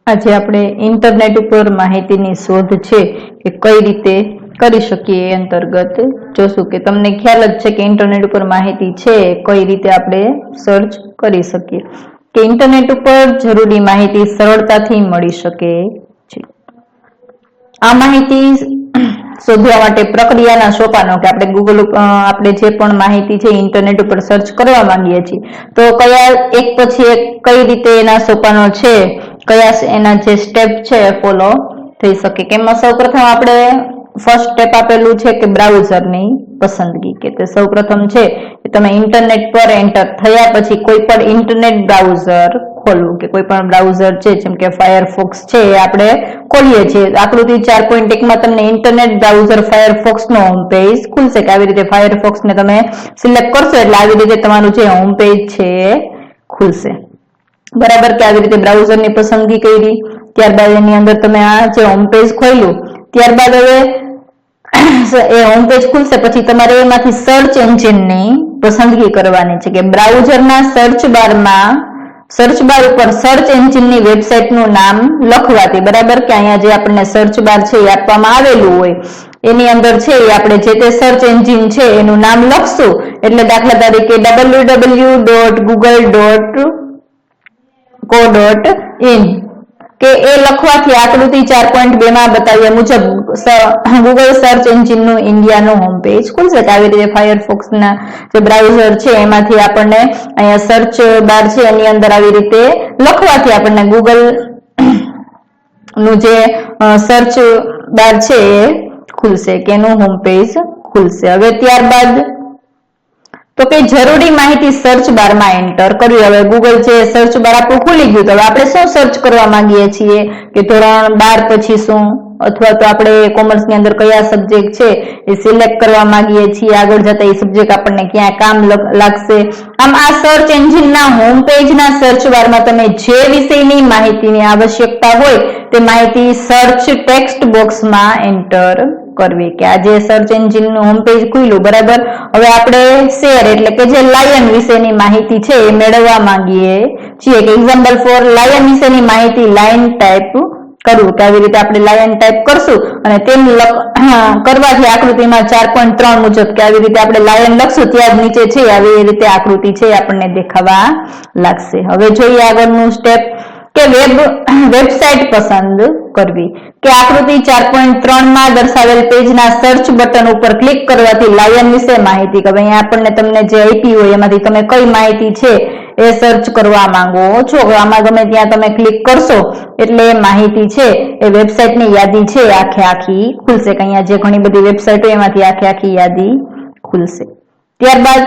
આજે આપણે ઇન્ટરનેટ ઉપર માહિતીની શોધ છે કે કઈ રીતે કરી શકીએ એ અંતર્ગત જોશું કે તમને ખ્યાલ જ છે કે ઇન્ટરનેટ ઉપર માહિતી છે કઈ રીતે આપણે સર્ચ કરી શકીએ કે ઇન્ટરનેટ ઉપર જરૂરી માહિતી સરળતાથી મળી શકે છે। આ માહિતી શોધવા માટે પ્રક્રિયાના સોપાનો કે આપણે ગૂગલ આપણે જે પણ માહિતી છે ઇન્ટરનેટ ઉપર સર્ચ કરવા માંગીએ છીએ તો કયા એક પછી એક કઈ રીતે એના સોપાનો છે કયા એના જે સ્ટેપ છે ફોલો થઈ શકે કે એમાં સૌપ્રથમ આપણે ફર્સ્ટ સ્ટેપ આપેલું છે કે બ્રાઉઝરની પસંદગી કે તે સૌપ્રથમ છે કે તમે ઇન્ટરનેટ પર એન્ટર થયા પછી કોઈ પણ ઇન્ટરનેટ બ્રાઉઝર ખોલવું કે કોઈ પણ બ્રાઉઝર છે જેમ કે ફાયરફોક્સ છે એ આપણે ખોલીએ છીએ આકૃતિ 4.1 માં તમને ઇન્ટરનેટ બ્રાઉઝર ફાયરફોક્સ નો હોમ પેજ ખુલશે કે આવી રીતે ફાયરફોક્સ ને તમે સિલેક્ટ કરશો એટલે આવી રીતે તમારું જે હોમ પેજ છે એ ખુલશે બરાબર કે આવી રીતે બ્રાઉઝર ની પસંદગી કરી ત્યારબાદ એની અંદર તમે આ જે હોમ પેજ ખોલ્યું ત્યારબાદ હવે એ હોમ પેજ ખુલશે પછી તમારે એમાંથી સર્ચ એન્જિનની પસંદગી કરવાની છે કે બ્રાઉઝરના સર્ચ બાર ઉપર સર્ચ એન્જિનની વેબસાઇટનું નામ લખવાથી બરાબર કે અહીંયા જે આપણને સર્ચ બાર છે એ આપવામાં આવેલું હોય એની અંદર છે એ આપણે જે તે સર્ચ એન્જિન છે એનું નામ લખશું એટલે દાખલા તરીકે www.google.co.in કે એ લખવાથી આકૃતિ 4.2 માં બતાવ્યા મુજબ ગૂગલ સર્ચ એન્જિનનું ઇન્ડિયાનું હોમ પેજ ખુલશે કે આવી રીતે ફાયરફોક્સ ના જે બ્રાઉઝર છે એમાંથી આપણને અહીંયા સર્ચ બાર છે એની અંદર આવી રીતે લખવાથી આપણને ગૂગલ નું જે સર્ચ બાર છે એ ખુલશે કે એનું હોમ પેજ ખુલશે હવે ત્યારબાદ તો કે જરૂરી માહિતી સર્ચ બારમાં એન્ટર કરવી હવે ગૂગલ જે સર્ચ બાર આપણું ખુલી ગયું તો હવે આપણે શું સર્ચ કરવા માંગીએ છીએ કે ધોરણ 12 પછી શું અથવા તો આપણે કોમર્સ ની અંદર કયા સબ્જેક્ટ છે એ સિલેક્ટ કરવા માંગીએ છીએ આગળ જતા એ સબ્જેક્ટ આપણને ક્યાં કામ લાગશે આમ આ સર્ચ એન્જિન ના હોમ પેજ ના સર્ચ બારમાં તમે જે વિષયની માહિતીની આવશ્યકતા હોય તે માહિતી સર્ચ ટેક્સ્ટ બોક્સમાં એન્ટર કરવી કે આ જે સર્ચ એન્જિન નું હોમ પેજ ખુલ્યું બરાબર હવે આપણે શેર એટલે કે જે લાયન વિશેની માહિતી છે એ મેળવવા માંગીએ છીએ કે એક્ઝામ્પલ ફોર લાયન વિશેની માહિતી લાયન ટાઈપ કરવું કે આવી રીતે આપણે લાયન ટાઈપ કરશું અને તેમ કરવાથી આકૃતિમાં 4.3 મુજબ કે આવી રીતે આપણે લાયન લખશું ત્યાં જ નીચે છે આવી રીતે આકૃતિ છે આપણને દેખાવા લાગશે હવે જોઈએ આગળનું સ્ટેપ કે વેબસાઇટ પસંદ કરવી કે આકૃતિ 4.3 માં દર્શાવેલ પેજના સર્ચ બટન ઉપર ક્લિક કરવાથી લાયન વિશે માહિતી કે અહીંયા આપણને તમને જે આપી હોય એમાંથી તમે કઈ માહિતી છે એ સર્ચ કરવા માંગો છો આમાં ગમે ત્યાં તમે ક્લિક કરશો એટલે માહિતી છે એ વેબસાઇટની યાદી છે આખી ખુલશે કે અહીંયા જે ઘણી બધી વેબસાઇટો એમાંથી આખી યાદી ખુલશે ત્યારબાદ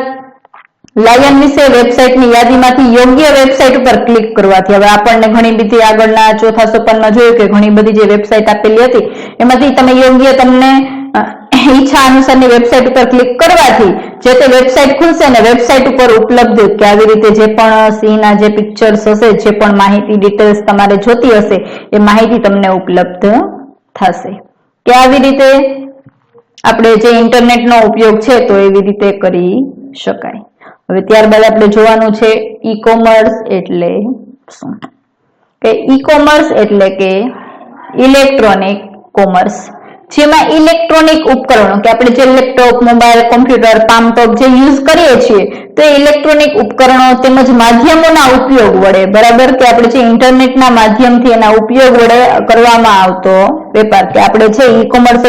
લાયન વિશે વેબસાઇટની યાદીમાંથી યોગ્ય વેબસાઇટ ઉપર ક્લિક કરવાથી હવે આપણને ઘણી બધી આગળના ચોથા સોપાનમાં જોયું કે ઘણી બધી જે વેબસાઇટ આપેલી હતી એમાંથી તમે યોગ્ય તમને ઈચ્છા અનુસારની વેબસાઇટ ઉપર ક્લિક કરવાથી જે તે વેબસાઇટ ખુલશે અને વેબસાઇટ ઉપર ઉપલબ્ધ કે આવી રીતે જે પણ સિંહના જે પિક્ચર્સ હશે જે પણ માહિતી ડિટેલ્સ તમારે જોતી હશે એ માહિતી તમને ઉપલબ્ધ થશે કે આવી રીતે આપણે જે ઇન્ટરનેટનો ઉપયોગ છે તો એવી રીતે કરી શકાય હવે ત્યારબાદ આપણે જોવાનું છે ઈ કોમર્સ એટલે શું કે ઈ કોમર્સ એટલે કે ઇલેક્ટ્રોનિક કોમર્સ જેમાં ઇલેક્ટ્રોનિક ઉપકરણો કે આપણે જે લેપટોપ મોબાઈલ કોમ્પ્યુટર પામટોપ જે યુઝ કરીએ છીએ તો ઇલેક્ટ્રોનિક ઉપકરણો તેમજ માધ્યમોના ઉપયોગ વડે બરાબર કે આપણે જે ઇન્ટરનેટના માધ્યમથી એના ઉપયોગ વડે કરવામાં આવતો વેપાર કે આપણે છે ઈ કોમર્સ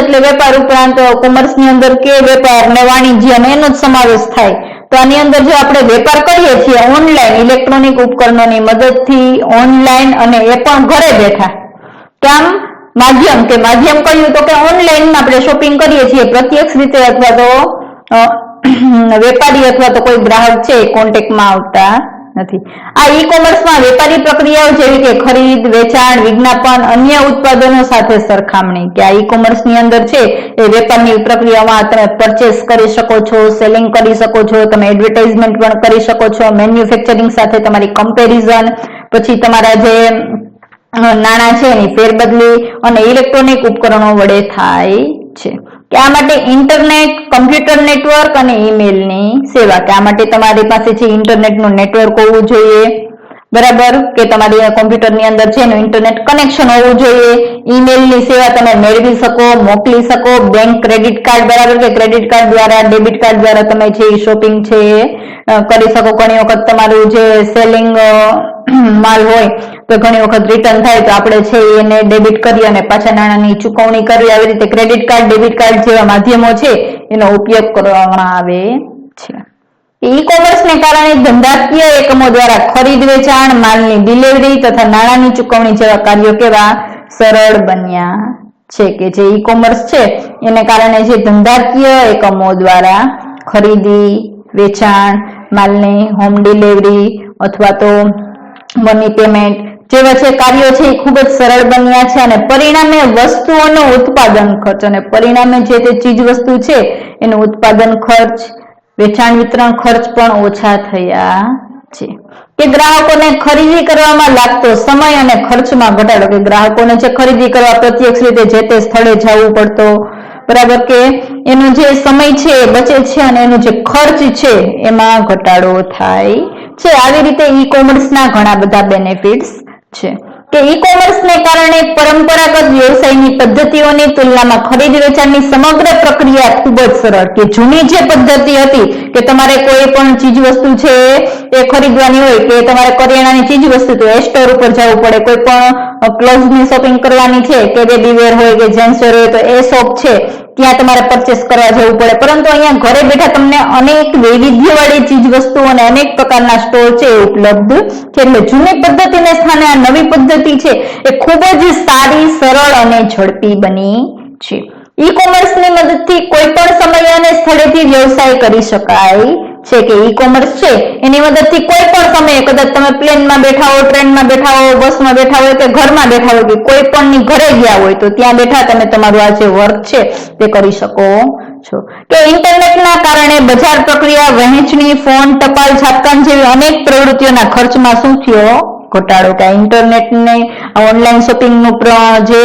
એટલે વેપાર ઉપરાંત કોમર્સ ની અંદર કે વેપાર ને વાણિજ્ય એનો જ સમાવેશ થાય તો આની અંદર જો આપણે વેપાર કરીએ છીએ ઓનલાઈન ઇલેક્ટ્રોનિક ઉપકરણોની મદદથી ઓનલાઈન અને એ પણ ઘરે બેઠા કામ માધ્યમ કહ્યું તો કે ઓનલાઈન આપણે શોપિંગ કરીએ છીએ પ્રત્યક્ષ રીતે અથવા તો વેપારી અથવા તો કોઈ ગ્રાહક છે કોન્ટેક્ટમાં આવતા નથી આ ઈ કોમર્સમાં વેપારી પ્રક્રિયાઓ જેવી કે ખરીદ વેચાણ વિજ્ઞાપન અન્ય ઉત્પાદનો સાથે સરખામણી કે આ ઈ કોમર્સની અંદર છે એ વેપારની પ્રક્રિયામાં તમે પરચેસ કરી શકો છો સેલિંગ કરી શકો છો તમે એડવર્ટાઇઝમેન્ટ પણ કરી શકો છો મેન્યુફેક્ચરિંગ સાથે તમારી કમ્પેરિઝન પછી તમારા જે નાણાં છે એની ફેરબદલી અને ઇલેક્ટ્રોનિક ઉપકરણો વડે થાય છે કે આ માટે ઇન્ટરનેટ કમ્પ્યુટર નેટવર્ક અને ઈમેલની સેવા કે આ માટે તમારી પાસે છે ઇન્ટરનેટનું નેટવર્ક હોવું જોઈએ બરાબર, કે તમારી કોમ્પ્યુટરની અંદર છે એનું ઇન્ટરનેટ કનેક્શન હોવું જોઈએ, ઈમેલની સેવા તમે મેળવી શકો, મોકલી શકો, બેંક ક્રેડિટ કાર્ડ, બરાબર, કે ક્રેડિટ કાર્ડ દ્વારા, ડેબિટ કાર્ડ દ્વારા તમે જે શોપિંગ છે એ કરી શકો. ઘણી વખત તમારું જે સેલિંગ માલ હોય તો ઘણી વખત રિટર્ન થાય તો આપણે છે એને ડેબિટ કરી અને પાછા નાણાંની ચૂકવણી કરવી. આવી રીતે ક્રેડિટ કાર્ડ, ડેબિટ કાર્ડ જેવા માધ્યમો છે એનો ઉપયોગ કરવામાં આવે છે. ઈ કોમર્સને કારણે ધંધાકીય એકમો દ્વારા ખરીદ વેચાણ, માલની ડિલિવરી તથા નાણાંની ચૂકવણી જેવા કાર્યો કેવા સરળ બન્યા છે. કે જે ઈ કોમર્સ છે એને કારણે જે ધંધાકીય એકમો દ્વારા ખરીદી વેચાણ, માલની હોમ ડિલિવરી અથવા તો મની પેમેન્ટ જેવા જે કાર્યો છે એ ખૂબ જ સરળ બન્યા છે અને પરિણામે વસ્તુઓનો ઉત્પાદન ખર્ચ અને પરિણામે જે તે ચીજ વસ્તુ છે એનું ઉત્પાદન ખર્ચ, વેચાણ વિતરણ ખર્ચ પણ ઓછા થયા છે. કે ગ્રાહકોને ખરીદી કરવામાં લાગતો સમય અને ખર્ચમાં ઘટાડો, કે ગ્રાહકોને જે ખરીદી કરવા પ્રત્યક્ષ રીતે જે તે સ્થળે જવું પડતો, બરાબર, કે એનો જે સમય છે એ બચે છે અને એનો જે ખર્ચ છે એમાં ઘટાડો થાય છે. આવી રીતે ઈ કોમર્સના ઘણા બધા બેનિફિટ્સ છે. કે ઈ કોમર્સને કારણે પરંપરાગત વ્યવસાયની પદ્ધતિઓની તુલનામાં ખરીદ વેચાણની સમગ્ર પ્રક્રિયા ખૂબ જ સરળ. કે જૂની જે પદ્ધતિ હતી કે તમારે કોઈ પણ ચીજ વસ્તુ છે એ ખરીદવાની હોય, કે તમારે કરિયાણાની ચીજ વસ્તુ તો એ સ્ટોર ઉપર જવું પડે, કોઈ પણ ક્લોથ્સની શોપિંગ કરવાની છે કે બેબી વેર હોય કે જેન્ટ્સ વેર હોય તો એ શોપ છે ત્યાં તમારે પરચેસ કરવા જવું પડે. પરંતુ અહીંયા ઘરે બેઠા તમને અનેક વૈવિધ્યવાળી ચીજ વસ્તુઓ અને અનેક પ્રકારના સ્ટોર છે એ ઉપલબ્ધ છે. એટલે જૂની પદ્ધતિને સ્થાને આ નવી પદ્ધતિ છે એ ખૂબ જ સારી, સરળ અને ઝડપી બની છે. ઈ કોમર્સની મદદથી કોઈ પણ સમય અને સ્થળેથી વ્યવસાય કરી શકાય છે. કે ઈ કોમર્સ છે એની મદદથી કોઈ પણ સમયે, કદાચ તમે પ્લેનમાં બેઠા હો, ટ્રેનમાં બેઠા હો, બસમાં બેઠા હોય કે ઘરમાં બેઠા હોય કે કોઈ પણ ની ઘરે ગયા હોય તો ત્યાં બેઠા તમે તમારું આ જે વર્ક છે તે કરી શકો છો. કે ઇન્ટરનેટના કારણે બજાર પ્રક્રિયા, વહેંચણી, ફોન, ટપાલ, છાપકામ જેવી અનેક પ્રવૃત્તિઓના ખર્ચમાં શું થયો? ઘટાડો. કે ઇન્ટરનેટને ઓનલાઈન શોપિંગનું જે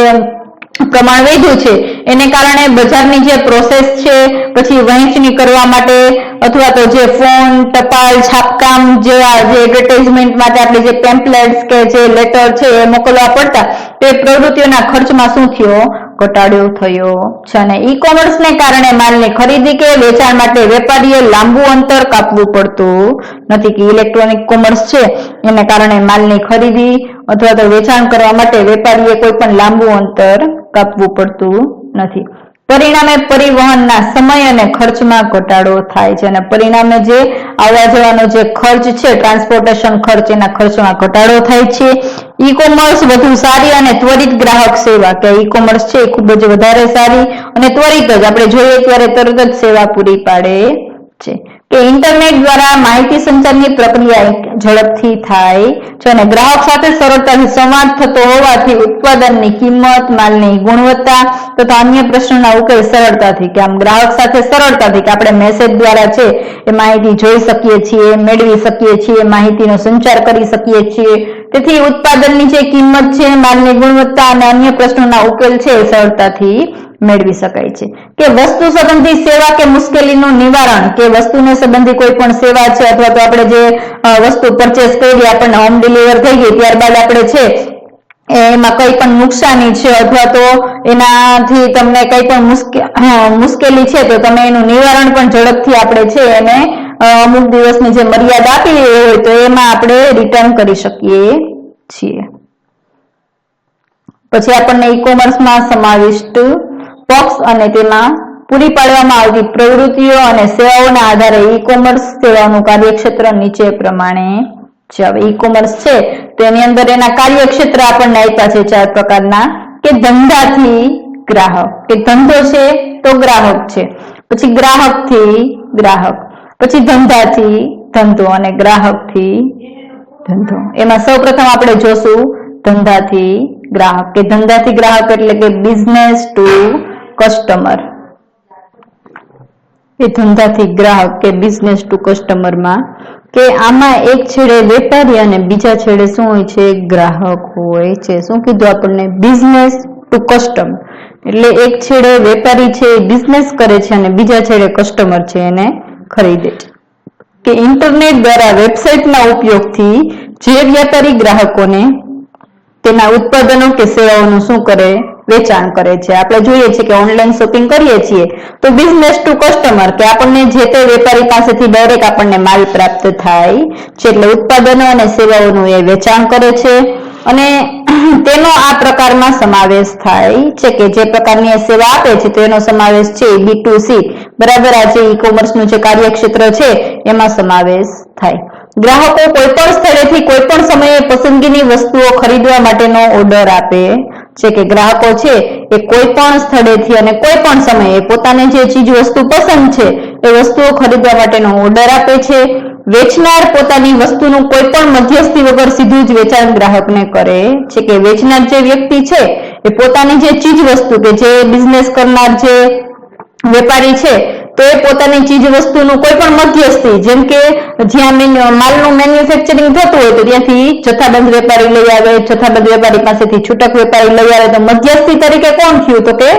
પ્રમાણ વધ્યું છે એને કારણે બજારની જે પ્રોસેસ છે, પછી વહેંચણી કરવા માટે અથવા તો જે ફોન, ટપાલ, છાપકામ જેવા જે એડવર્ટાઇઝમેન્ટ માટે આપણે જે પેમ્પલેટ્સ કે જે લેટર છે એ મોકલવા પડતા તે પ્રવૃત્તિઓના ખર્ચમાં શું થયો? ઘટાડો થયો છે. અને ઈ કોમર્સને કારણે માલની ખરીદી કે વેચાણ માટે વેપારીએ લાંબુ અંતર કાપવું પડતું નથી. કે ઇલેક્ટ્રોનિક કોમર્સ છે એને કારણે માલની ખરીદી અથવા તો વેચાણ કરવા માટે વેપારીએ કોઈ પણ લાંબુ અંતર કાપવું પડતું નથી. પરિણામે પરિવહનના સમય અને ખર્ચમાં ઘટાડો થાય છે અને પરિણામે જે આવવા જવાનો જે ખર્ચ છે, ટ્રાન્સપોર્ટેશન ખર્ચ, એના ખર્ચમાં ઘટાડો થાય છે. ઈ કોમર્સ વધુ સારી અને ત્વરિત ગ્રાહક સેવા, કે ઈ કોમર્સ છે એ ખૂબ જ વધારે સારી અને ત્વરિત જ આપણે જોઈએ ત્યારે તરત જ સેવા પૂરી પાડે છે. કે ઇન્ટરનેટ દ્વારા માહિતી સંચારની પ્રક્રિયા ઝડપથી થાય છે અને ગ્રાહક સાથે સરળતાથી સંવાદ થતો હોવાથી ઉત્પાદનની કિંમત, માલની ગુણવત્તા તથા અન્ય પ્રશ્નોના ઉકેલ સરળતાથી, કે આમ ગ્રાહક સાથે સરળતાથી, કે આપણે મેસેજ દ્વારા છે એ માહિતી જોઈ શકીએ છીએ, મેળવી શકીએ છીએ, માહિતીનો સંચાર કરી શકીએ છીએ. તેથી ઉત્પાદનની જે કિંમત છે, માલની ગુણવત્તા અને અન્ય પ્રશ્નોના ઉકેલ છે એ સરળતાથી મેળવી શકાય છે. કે વસ્તુ સંબંધી સેવા કે મુશ્કેલીનું નિવારણ, કે વસ્તુને સંબંધી કોઈ પણ સેવા છે અથવા તો આપણે જે વસ્તુ પરચેસ કરી આપણને હોમ ડિલિવર થઈ ગઈ, ત્યારબાદ આપણે છે એમાં કઈ પણ નુકસાની છે અથવા તો એનાથી તમને કઈ પણ મુશ્કેલી છે તો તમે એનું નિવારણ પણ ઝડપથી આપણે છે એને અમુક દિવસની જે મર્યાદા આપી હોય તો એમાં આપણે રિટર્ન કરી શકીએ છીએ. પછી આપણને ઈ કોમર્સમાં સમાવિષ્ટ પક્ષ અને તેમાં પૂરી પાડવામાં આવતી પ્રવૃત્તિઓ અને સેવાઓના આધારે ઈ કોમર્સ સેવાઓનું કાર્યક્ષેત્ર નીચે પ્રમાણે છે. હવે ઈ કોમર્સ છે તો એની અંદર એના કાર્યક્ષેત્ર આપણને આપ્યા છે 4 પ્રકારના. કે ધંધાથી ગ્રાહક, કે ધંધો છે તો ગ્રાહક છે, પછી ગ્રાહકથી ગ્રાહક, પછી ધંધાથી ધંધો અને ગ્રાહકથી ધંધો. એમાં સૌપ્રથમ આપણે જોશું ધંધાથી ગ્રાહક. કે ધંધાથી ગ્રાહક એટલે કે બિઝનેસ ટુ કસ્ટમર. એ ધંધાથી ગ્રાહક કે બિઝનેસ ટુ કસ્ટમરમાં કે આમાં એક છેડે વેપારી અને બીજા છેડે શું હોય છે? ગ્રાહક હોય છે. શું કીધું આપણને? Business to customer. એટલે એક છેડે વેપારી છે એ બિઝનેસ કરે છે અને બીજા છેડે કસ્ટમર છે એને ખરીદે છે. કે ઇન્ટરનેટ દ્વારા વેબસાઇટના ઉપયોગથી જે વ્યાપારી ગ્રાહકોને તેના ઉત્પાદનો કે સેવાઓનું શું કરે, વેચાણ કરે છે. આપણે જોઈએ છીએ કે ઓનલાઈન શોપિંગ કરીએ છીએ તો બિઝનેસ ટુ કસ્ટમર, કે આપણને જે તે વેપારી પાસેથી ડાયરેક્ટ આપણને માલ પ્રાપ્ત થાય છે, એટલે ઉત્પાદનો અને સેવાઓનું એ વેચાણ કરે છે. અને તેનો આ પ્રકારમાં સમાવેશ થાય છે કે જે પ્રકારની એ સેવા આપે છે તેનો સમાવેશ છે B2C, બરાબર, આ જે ઈ કોમર્સનું જે કાર્યક્ષેત્ર છે એમાં સમાવેશ થાય. ગ્રાહકો કોઈ પણ સ્થળેથી કોઈ પણ સમયે પસંદગીની વસ્તુઓ ખરીદવા માટેનો ઓર્ડર આપે છે, કે ગ્રાહકો છે એ કોઈ પણ સ્થળેથી અને કોઈ પણ સમયે પોતાને જે ચીજ વસ્તુ પસંદ છે એ વસ્તુઓ ખરીદવા માટેનો ઓર્ડર આપે છે. વેચનાર પોતાની વસ્તુનું કોઈ પણ મધ્યસ્થી વગર સીધું જ વેચાણ ગ્રાહકને કરે છે, કે વેચનાર જે વ્યક્તિ છે એ પોતાની જે ચીજ વસ્તુ કે જે બિઝનેસ કરનાર જે વેપારી છે તો એ પોતાની ચીજ વસ્તુનું કોઈ પણ મધ્યસ્થી, જેમ કે જ્યાં માલનું મેન્યુફેક્ચરિંગ થતું હોય તો ત્યાંથી જથ્થાબંધ વેપારી લઈ આવે, જથ્થાબંધ વેપારી પાસેથી છૂટક વેપારી લઈ આવે, તો મધ્યસ્થી તરીકે કોણ થયું, તો કે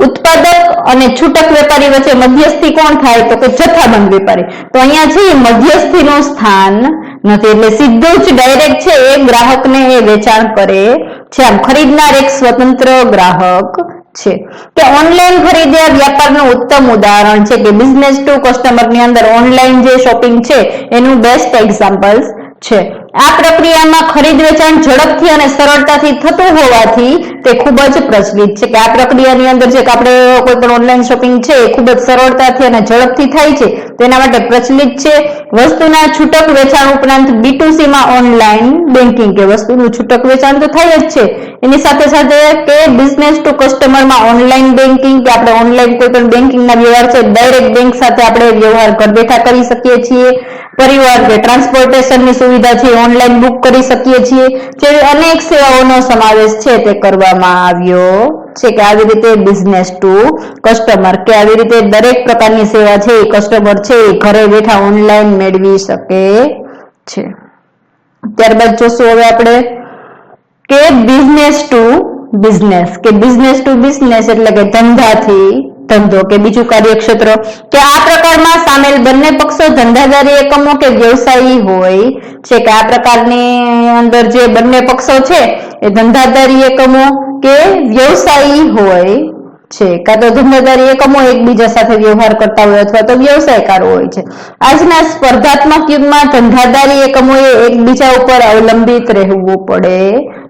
ઉત્પાદક અને છૂટક વેપારી વચ્ચે મધ્યસ્થી કોણ થાય, તો કે જથ્થાબંધ વેપારી. તો અહીંયા છે મધ્યસ્થીનું સ્થાન નથી, એટલે સીધું જ ડાયરેક્ટ છે એ ગ્રાહકને એ વેચાણ કરે છે. આમ ખરીદનાર એક સ્વતંત્ર ગ્રાહક છે. કે ઓનલાઈન ખરીદ્યા વ્યાપારનું ઉત્તમ ઉદાહરણ છે, કે બિઝનેસ ટુ કસ્ટમર ની અંદર ઓનલાઈન જે શોપિંગ છે એનું બેસ્ટ એક્ઝામ્પલ છે. આ પ્રક્રિયામાં ખરીદ વેચાણ ઝડપથી અને સરળતાથી થતું હોવાથી તે ખૂબ જ પ્રચલિત છે, કે આ પ્રક્રિયાની અંદર જે આપણે કોઈ પણ ઓનલાઈન શોપિંગ છે એ ખૂબ જ સરળતાથી અને ઝડપથી થાય છે તેના માટે પ્રચલિત છે. વસ્તુના છૂટક વેચાણ ઉપરાંત B2C માં ઓનલાઈન બેન્કિંગ, કે વસ્તુનું છૂટક વેચાણ તો થાય જ છે, એની સાથે સાથે કે બિઝનેસ ટુ કસ્ટમરમાં ઓનલાઈન બેન્કિંગ, કે આપણે ઓનલાઈન કોઈ પણ બેન્કિંગના વ્યવહાર છે ડાયરેક્ટ બેંક સાથે આપણે વ્યવહાર ઘર બેઠા કરી શકીએ છીએ. પરિવાર કે ટ્રાન્સપોર્ટેશનની સુવિધા છે ઓનલાઈન બુક કરી શકીએ છીએ, જેવી અનેક સેવાઓનો સમાવેશ છે તે કરવામાં આવ્યો છે. કે આવી રીતે બિઝનેસ ટુ કસ્ટમર, કે આવી રીતે દરેક પ્રકારની સેવા છે એ કસ્ટમર છે એ ઘરે બેઠા ઓનલાઈન મેળવી શકે છે. ત્યારબાદ જોશું હવે આપણે કે બિઝનેસ ટુ બિઝનેસ, કે બિઝનેસ ટુ બિઝનેસ એટલે કે ધંધાથી ધંધો કે બીજું કાર્યક્ષેત્ર, કે આ પ્રકારમાં સામેલ બંને પક્ષો ધંધાદારી એકમો કે વ્યવસાયી હોય છે. કે આ પ્રકારની અંદર જે બંને પક્ષો છે એ ધંધાદારી એકમો કે વ્યવસાયી હોય છે, કાં તો ધંધાદારી એકમો એકબીજા સાથે વ્યવહાર કરતા હોય અથવા તો વ્યવસાયકારો હોય છે. આજના સ્પર્ધાત્મક યુગમાં ધંધાદારી એકમોએ એકબીજા ઉપર અવલંબિત રહેવું પડે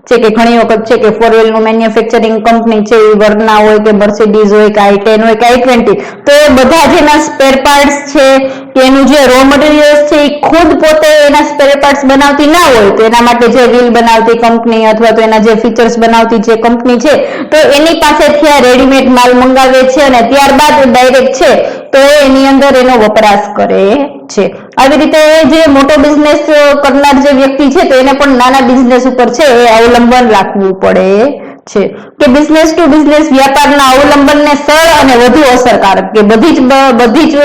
છે, કે ઘણી વખત છે કે ફોર વ્હીલનું મેન્યુફેક્ચરિંગ કંપની છે એ વર્ના હોય કે મર્સિડીઝ હોય કે i10 હોય કે i20, તો એ બધા જેના સ્પેર પાર્ટ્સ છે કે એનું જે રો મટીરિયલ્સ છે એ ખુદ પોતે એના સ્પેર પાર્ટ્સ બનાવતી ના હોય, તો એના માટે જે વ્હીલ બનાવતી કંપની અથવા તો એના જે ફીચર્સ બનાવતી જે કંપની છે તો એની પાસેથી આ રેડીમેડ માલ મંગાવે છે અને ત્યારબાદ ડાયરેક્ટ છે તો એની અંદર એનો વપરાશ કરે છે. આવી રીતે જે મોટો બિઝનેસ કરનાર જે વ્યક્તિ છે તો એને પણ નાના બિઝનેસ ઉપર છે એ અવલંબન રાખવું પડે છે. કે બિઝનેસ ટુ બિઝનેસ વ્યાપારના અવલંબનને સરળ અને વધુ અસરકારક, કે બધી જ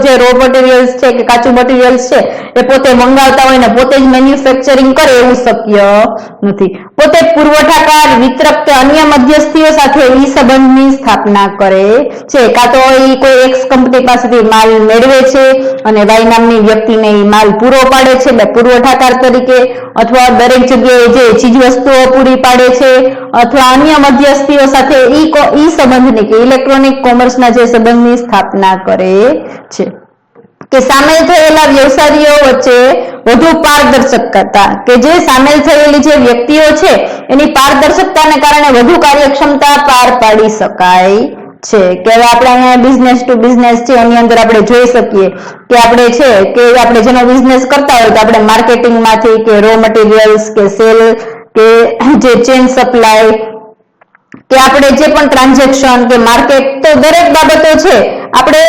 જે રો મટીરિયલ્સ છે કે કાચું મટીરિયલ્સ છે એ પોતે મંગાવતા હોય ને પોતે જ મેન્યુફેક્ચરિંગ કરે એવું શક્ય નથી. પોતે પુરવઠાકાર, વિતરક કે અન્ય મધ્યસ્થીઓ સાથે ઈ સંબંધની સ્થાપના કરે છે, કાં તો એ કોઈ એક્સ કંપની પાસેથી માલ મેળવે છે અને વાય નામની વ્યક્તિને એ માલ પૂરો પાડે છે એટલે પુરવઠાકાર તરીકે, અથવા દરેક જગ્યાએ જે ચીજ વસ્તુઓ પૂરી પાડે છે, અથવા અન્ય મધ્યસ્થીઓ સાથે ઈ સંબંધની કે ઇલેક્ટ્રોનિક કોમર્સના જે સંબંધની સ્થાપના કરે છે. કે સામેલ થયેલા વ્યવસાયીઓ વચ્ચે વધુ પારદર્શકતા, કે જે સામેલ થયેલી જે વ્યક્તિઓ છે એની પારદર્શકતાને કારણે વધુ કાર્યક્ષમતા પાર પાડી શકાય છે. કે હવે આપણે અહીંયા બિઝનેસ ટુ બિઝનેસ છે એની અંદર આપણે જોઈ શકીએ કે આપણે છે કે આપણે જેનો બિઝનેસ કરતા હોય તો આપણે માર્કેટિંગમાંથી કે રો મટીરિયલ્સ કે સેલ કે જે ચેન સપ્લાય કે આપણે જે પણ ટ્રાન્ઝેક્શન કે માર્કેટ, તો દરેક બાબતો છે આપણે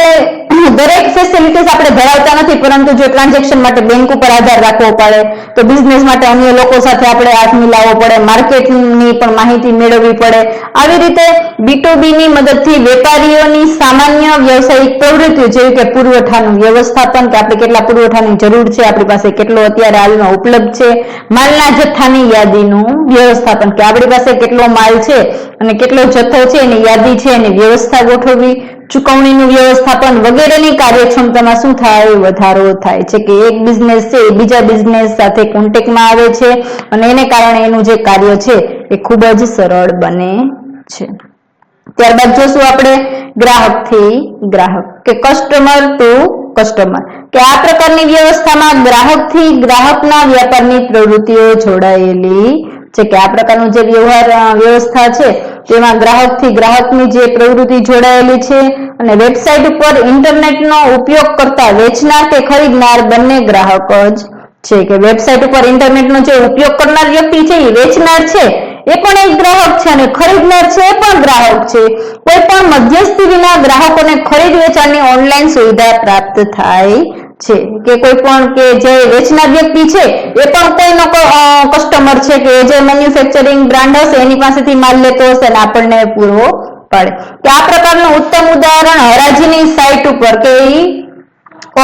દરેક ફેસિલિટીઝ આપણે ધરાવતા નથી, પરંતુ જો ટ્રાન્ઝેક્શન માટે બેંક ઉપર આધાર રાખવો પડે તો બિઝનેસ માટે અન્ય લોકો સાથે આપણે હાથ મિલાવવો પડે, માર્કેટની પણ માહિતી મેળવવી પડે. આવી રીતે B2B ની મદદથી વેપારીઓની સામાન્ય વ્યવસાયિક પ્રવૃત્તિઓ જેવી કે પુરવઠાનું વ્યવસ્થાપન, કે આપણે કેટલા પુરવઠાની જરૂર છે, આપણી પાસે કેટલો અત્યારે હાલમાં ઉપલબ્ધ છે, માલના જથ્થાની યાદીનું વ્યવસ્થાપન, કે આપણી પાસે કેટલો માલ છે અને કેટલો જથ્થો છે એની યાદી છે એની વ્યવસ્થા ગોઠવવી, ચુકવણીનું વ્યવસ્થાપન વગેરેની કાર્યક્ષમતામાં શું થાય? વધારો થાય છે કે એક બિઝનેસ છે એ બીજા બિઝનેસ સાથે કોન્ટેક્ટમાં આવે છે અને એને કારણે એનું જે કાર્ય છે એ ખૂબ જ સરળ બને છે. ત્યારબાદ જોશું આપણે ગ્રાહકથી ગ્રાહક કે કસ્ટમર ટુ કસ્ટમર કે આ પ્રકારની વ્યવસ્થામાં ગ્રાહકથી ગ્રાહકના વ્યાપારની પ્રવૃત્તિઓ જોડાયેલી છે કે આ પ્રકારનું જે વ્યવસ્થા છે તેમાં ગ્રાહકથી ગ્રાહકની જે પ્રવૃત્તિ જોડાયેલી છે અને વેબસાઇટ ઉપર ઇન્ટરનેટનો ઉપયોગ કરતા વેચનાર કે ખરીદનાર બંને ગ્રાહક જ છે કે વેબસાઇટ ઉપર ઇન્ટરનેટનો જે ઉપયોગ કરનાર વ્યક્તિ છે એ વેચનાર છે એ પણ એક ગ્રાહક છે અને ખરીદનાર છે એ પણ ગ્રાહક છે. કોઈ પણ મધ્યસ્થી વિના ગ્રાહકોને ખરીદ વેચાણની ઓનલાઈન સુવિધા પ્રાપ્ત થાય છે કે કોઈ પણ કે જે વેચનાર વ્યક્તિ છે એ પણ કોઈનો કસ્ટમર છે કે જે મેન્યુફેક્ચરિંગ બ્રાન્ડ હશે એની પાસેથી માલ લેતો હશે અને આપણને પૂરો પાડે કે આ પ્રકારનું ઉત્તમ ઉદાહરણ હરાજીની સાઇટ ઉપર કે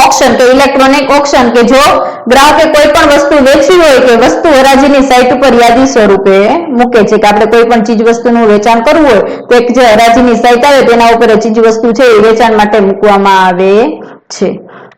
ઓક્શન કે ઇલેક્ટ્રોનિક ઓક્શન કે જો ગ્રાહકે કોઈ પણ વસ્તુ વેચવી હોય કે વસ્તુ હરાજીની સાઇટ ઉપર યાદી સ્વરૂપે મૂકે છે કે આપણે કોઈ પણ ચીજ વસ્તુનું વેચાણ કરવું હોય તો એક જે હરાજીની સાઇટ આવે તેના ઉપર ચીજ વસ્તુ છે એ વેચાણ માટે મૂકવામાં આવે છે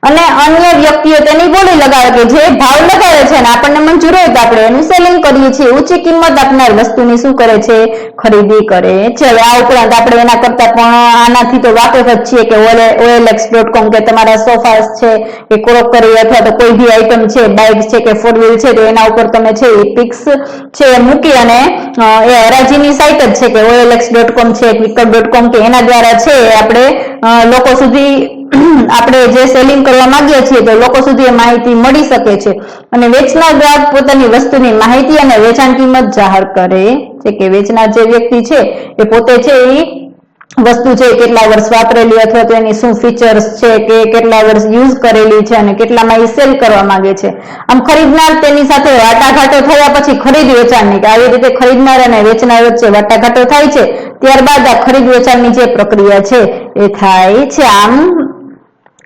અને અન્ય વ્યક્તિઓ તેની બોલી લગાવે કે જે ભાવ લગાવે છે અને આપણને મંજૂર હોય તો આપણે એનું સેલિંગ કરીએ છીએ. ઊંચી કિંમત આપનાર વસ્તુની શું કરે છે? ખરીદી કરે છે. આ ઉપરાંત આપણે એના કરતા પણ આનાથી તો વાકેફ જ છીએ કે OLX.com કે તમારા સોફાસ છે કે ક્રોકરી અથવા તો કોઈ બી આઈટમ છે, બાઇક છે કે ફોર વ્હીલ છે તો એના ઉપર તમે છે એ પિક્સ છે મૂકી અને એ હરાજીની સાઇટ જ છે કે OLX.com છે, Quicker.com કે એના દ્વારા છે આપણે લોકો સુધી આપણે જે સેલિંગ કરવા માંગીએ છીએ તો લોકો સુધી એ માહિતી મળી શકે છે અને વેચનાર ગ્રાહક પોતાની વસ્તુની માહિતી અને વેચાણ કિંમત જાહેર કરે છે કે વેચનાર જે વ્યક્તિ છે એ પોતે છે એ વસ્તુ છે કેટલા વર્ષ વાપરેલી અથવા તો એની શું ફીચર્સ છે કે કેટલા વર્ષ યુઝ કરેલી છે અને કેટલામાં એ સેલ કરવા માંગે છે. આમ ખરીદનાર તેની સાથે વાટાઘાટો થયા પછી ખરીદ વેચાણની કે આવી રીતે ખરીદનાર અને વેચનાર વચ્ચે વાટાઘાટો થાય છે ત્યારબાદ આ ખરીદ વેચાણની જે પ્રક્રિયા છે એ થાય છે. આમ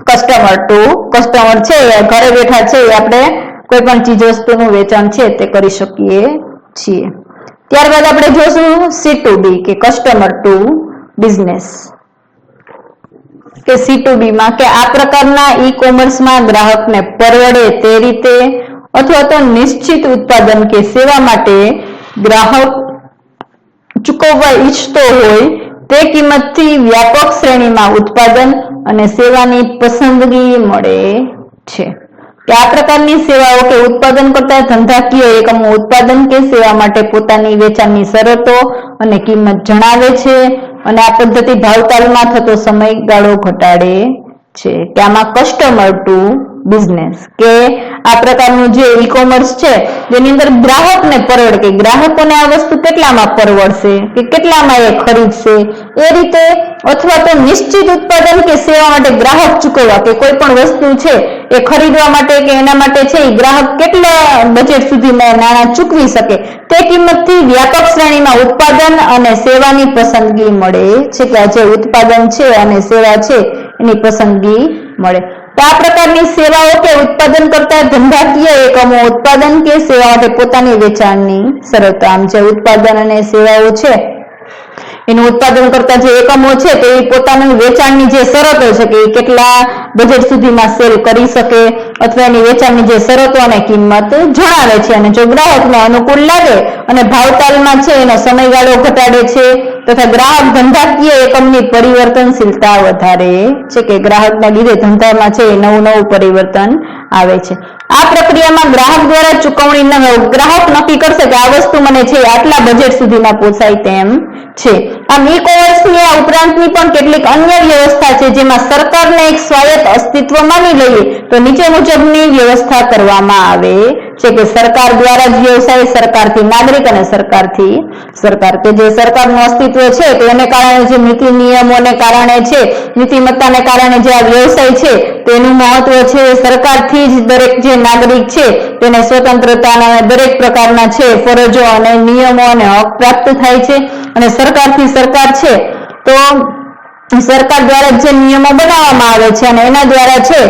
કસ્ટમર ટુ કસ્ટમર છે ઘરે બેઠા છે આપણે કોઈ પણ ચીજ વસ્તુનું વેચાણ છે તે કરી શકીએ છીએ. ત્યારબાદ આપણે જોશું C2B કે કસ્ટમર ટુ બિઝનેસ કે C2B માં કે આ પ્રકારના ઈ કોમર્સમાં ગ્રાહકને પરવડે તે રીતે અથવા તો નિશ્ચિત ઉત્પાદન કે સેવા માટે ગ્રાહક ચૂકવવા ઈચ્છતો હોય તે કિંમતથી વ્યાપક શ્રેણીમાં ઉત્પાદન અને સેવાની પસંદગી મળે છે કે આ પ્રકારની સેવાઓ કે ઉત્પાદન કરતા ધંધાકીય એકમો ઉત્પાદન કે સેવા માટે પોતાની વેચાણની શરતો અને કિંમત જણાવે છે અને આ પદ્ધતિ ભાવતાલમાં થતો સમયગાળો ઘટાડે છે કે આમાં કસ્ટમર ટુ બિઝનેસ કે આ પ્રકારનું જે ઈ કોમર્સ છે જેની અંદર ગ્રાહકને પરવડે કે ગ્રાહકોને આ વસ્તુ કેટલામાં પરવડશે કે કેટલામાં એ ખરીદશે એ રીતે અથવા તો નિશ્ચિત ઉત્પાદન કે સેવા માટે ગ્રાહક ચૂકવવા કે કોઈ પણ વસ્તુ છે એ ખરીદવા માટે કે એના માટે છે એ ગ્રાહક કેટલા બજેટ સુધીમાં નાણાં ચૂકવી શકે તે કિંમતથી વ્યાપક શ્રેણીમાં ઉત્પાદન અને સેવાની પસંદગી મળે છે કે આ જે ઉત્પાદન છે અને સેવા છે એની પસંદગી મળે. તો આ પ્રકારની સેવાઓ કે ઉત્પાદન કરતા ધંધાકીય એકમો ઉત્પાદન કે સેવા માટે પોતાની વેચાણની શરતો આમ જે ઉત્પાદન અને સેવાઓ છે એનું ઉત્પાદન કરતા જે એકમો છે તે પોતાનું વેચાણની જે શરતો છે કે કેટલા બજેટ સુધીમાં સેલ કરી શકે અથવા એની વેચાણની જે શરતો અને કિંમત જણાવે છે અને જો ગ્રાહકને અનુકૂળ લાગે અને ભાવતાલમાં છે એનો સમયગાળો ઘટાડે છે તથા ગ્રાહક ધંધાકીય એકમની પરિવર્તનશીલતા વધારે છે કે ગ્રાહકના લીધે ધંધામાં છે નવું પરિવર્તન આવે છે. આ પ્રક્રિયામાં ગ્રાહક દ્વારા ચૂકવણી ગ્રાહક નક્કી કરશે કે આ વસ્તુ મને છે આટલા બજેટ સુધીમાં પોસાય તેમ છે. આમ ઈ કોમર્સની આ ઉપરાંતની પણ કેટલીક અન્ય વ્યવસ્થા છે જેમાં સરકારને એક સ્વાયત્ત અસ્તિત્વ માની લઈએ તો નીચે મુજબની વ્યવસ્થા કરવામાં આવે છે કે સરકાર દ્વારા જ વ્યવસાય, સરકારથી નાગરિક અને સરકારથી સરકાર કે જે સરકારનું અસ્તિત્વ છે તો એને કારણે જે નીતિ નિયમોને કારણે છે નીતિમત્તાને કારણે જે આ વ્યવસાય છે તેનું મહત્વ છે. સરકારથી જ દરેક જે નાગરિક છે તેને સ્વતંત્રતા દરેક પ્રકારના છે ફરજો અને નિયમો અને હક પ્રાપ્ત થાય છે અને સરકારથી સરકાર છે તો સરકાર દ્વારા જે નિયમો બનાવવામાં આવે છે અને એના દ્વારા છે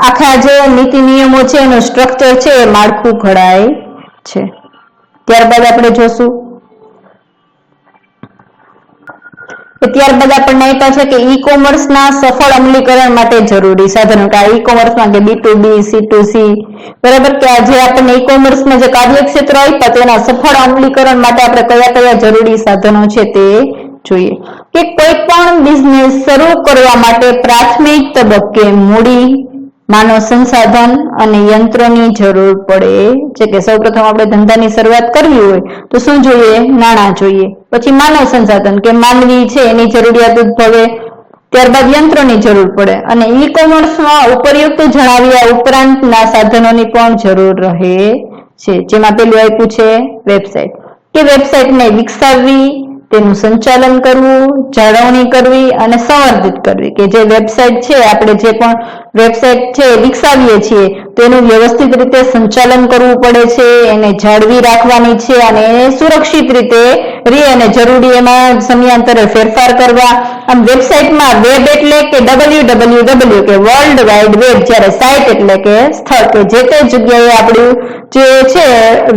આખા જે નીતિ નિયમો છે એનું સ્ટ્રક્ચર છે એ માળખું ઘડાય છે. ત્યારબાદ આપણે જોશું ત્યારબાદ આપણને આપ્યા છે કે ઈ કોમર્સના સફળ અમલીકરણ માટે જરૂરી સાધનો, કે આ ઈ કોમર્સમાં કે B2B C2C, બરાબર, કે આ જે આપણને ઈ કોમર્સમાં જે કાર્યક્ષેત્ર આપ્યા તેના સફળ અમલીકરણ માટે આપણે કયા કયા જરૂરી સાધનો છે તે જોઈએ. કે કોઈ પણ બિઝનેસ શરૂ કરવા માટે પ્રાથમિક તબક્કે મૂડી, માનવ સંસાધન અને યંત્રોની જરૂર પડે છે. કે સૌપ્રથમ આપણે ધંધાની શરૂઆત કરવી હોય તો શું જોઈએ? નાણાં જોઈએ. પછી માનવ સંસાધન કે માનવી છે એની જરૂરિયાત ઉદ્ભવે, ત્યારબાદ યંત્રોની જરૂર પડે, અને ઈ કોમર્સમાં ઉપરયુક્ત જણાવ્યા ઉપરાંતના સાધનોની પણ જરૂર રહે છે. જેમાં પેલું આપ્યું છે વેબસાઇટ, કે વેબસાઇટને વિકસાવવી, તેનું સંચાલન કરવું, જાળવણી કરવી અને સંવર્ધિત કરવી. કે જે વેબસાઇટ છે, આપણે જે પણ વેબસાઇટ છે વિકસાવીએ છીએ તેનું વ્યવસ્થિત રીતે સંચાલન કરવું પડે છે, એને જાળવી રાખવાની છે અને એને સુરક્ષિત રીતે રહે અને જરૂરી એમાં સમયાંતરે ફેરફાર કરવા. આમ વેબસાઇટમાં વેબ એટલે કે www કે વર્લ્ડ વાઇડ વેબ, જ્યારે સાઇટ એટલે કે સ્થળ, કે જે તે જગ્યાએ આપણું જે છે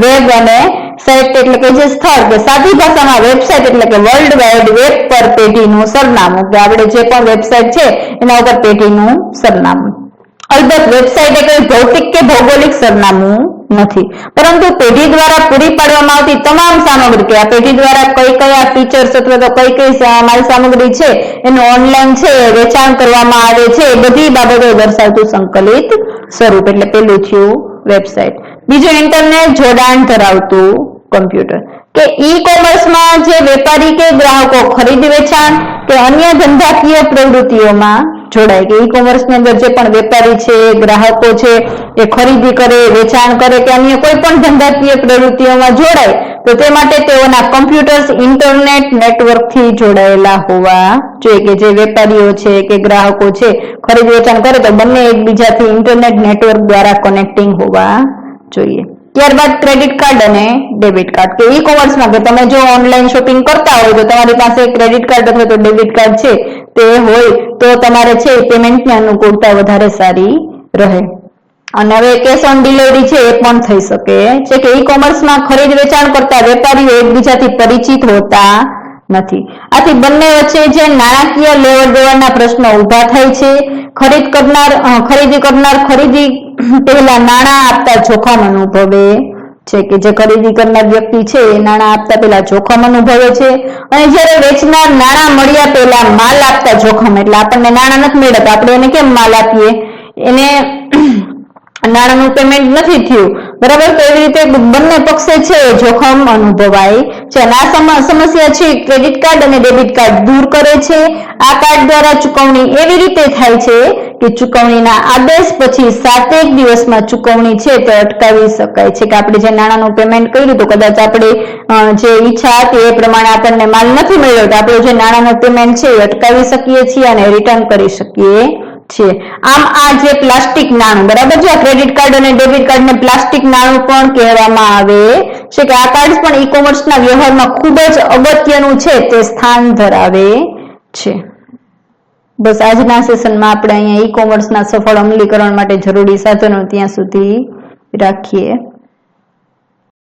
વેબ અને સાઇટ એટલે કે જે સ્થળ, કે સાદી ભાષામાં વેબસાઇટ એટલે કે વર્લ્ડ વાઇડ વેબ પર પેઢીનું સરનામું, કે આપણે જે પણ વેબસાઇટ છે એના ઉપર પેઢીનું સરનામું. અલબત્ત વેબસાઇટ એ કોઈ ભૌતિક કે ભૌગોલિક સરનામું નથી, પરંતુ પેઢી દ્વારા પૂરી પાડવામાં આવતી તમામ સામગ્રી, કે આ પેઢી દ્વારા કઈ કયા ફીચર્સ અથવા તો કઈ કઈ માલ સામગ્રી છે એનું ઓનલાઈન છે વેચાણ કરવામાં આવે છે, એ બધી બાબતો દર્શાવતું સંકલિત સ્વરૂપ, એટલે પેલું થયું વેબસાઇટ. બીજું ઇન્ટરનેટ જોડાણ ધરાવતું કમ્પ્યુટર, કે ઈ કોમર્સમાં જે વેપારી કે ગ્રાહકો ખરીદ વેચાણ કે અન્ય ધંધાકીય પ્રવૃત્તિઓમાં જોડાય, કે ઈ કોમર્સની અંદર જે પણ વેપારી છે, ગ્રાહકો છે, એ ખરીદી કરે, વેચાણ કરે કે અન્ય કોઈ પણ ધંધાકીય પ્રવૃત્તિઓમાં જોડાય તો તે માટે તેઓના કમ્પ્યુટર્સ ઇન્ટરનેટ નેટવર્કથી જોડાયેલા હોવા જોઈએ. કે જે વેપારીઓ છે કે ગ્રાહકો છે ખરીદ વેચાણ કરે તો બંને એકબીજાથી ઇન્ટરનેટ નેટવર્ક દ્વારા કનેક્ટિંગ હોવા જોઈએ. ત્યારબાદ ક્રેડિટ કાર્ડ અને ડેબિટ કાર્ડ, કે ઈ કોમર્સમાં કે તમે જો ઓનલાઈન શોપિંગ કરતા હોય તો તમારી પાસે ક્રેડિટ કાર્ડ અથવા તો ડેબિટ કાર્ડ છે તે હોય તો તમારે છે પેમેન્ટની અનુકૂળતા વધારે સારી રહે. અને હવે કેશ ઓન ડિલિવરી છે એ પણ થઈ શકે છે, કે ઈ કોમર્સમાં ખરીદ વેચાણ કરતા વેપારીઓ એકબીજાથી પરિચિત હોતા નથી. આથી બંને વચ્ચે જે નાણાકીય લેવડ દેવડના પ્રશ્નો ઉભા થાય છે. ખરીદી કરનાર ખરીદી પહેલા નાણાં આપતા જોખમ અનુભવે છે, કે જે ખરીદી કરનાર વ્યક્તિ છે એ નાણાં આપતા પહેલા જોખમ અનુભવે છે, અને જ્યારે વેચનાર નાણાં મળ્યા પહેલા માલ આપતા જોખમ, એટલે આપણને નાણાં નથી મળ્યા આપણે એને કેમ માલ આપીએ, એને નાણાંનું પેમેન્ટ નથી થયું, બરાબર, તો એવી રીતે બંને પક્ષે છે જોખમ અનુભવાય છે. અને આ સમસ્યા છે ક્રેડિટ કાર્ડ અને ડેબિટ કાર્ડ દૂર કરે છે. આ કાર્ડ દ્વારા ચૂકવણી એવી રીતે થાય છે કે ચૂકવણીના આદેશ પછી 7 દિવસમાં ચૂકવણી છે તે અટકાવી શકાય છે. કે આપણે જે નાણાંનું પેમેન્ટ કર્યું તો કદાચ આપણે જે ઈચ્છા હતી એ પ્રમાણે આપણને માલ નથી મળ્યો તો આપણે જે નાણાંનું પેમેન્ટ છે એ અટકાવી શકીએ છીએ અને રિટર્ન કરી શકીએ છીએ. આમ આ જે પ્લાસ્ટિક નાણું, બરાબર છે, આ ક્રેડિટ કાર્ડ અને ડેબિટ કાર્ડને પ્લાસ્ટિક નાણું પણ કહેવામાં આવે છે, કે આ કાર્ડ પણ ઈ કોમર્સના વ્યવહારમાં ખૂબ જ અગત્યનું છે તે સ્થાન ધરાવે છે. બસ આજના સેશનમાં આપણે અહીંયા ઈ કોમર્સના સફળ અમલીકરણ માટે જરૂરી સાધનો ત્યાં સુધી રાખીએ.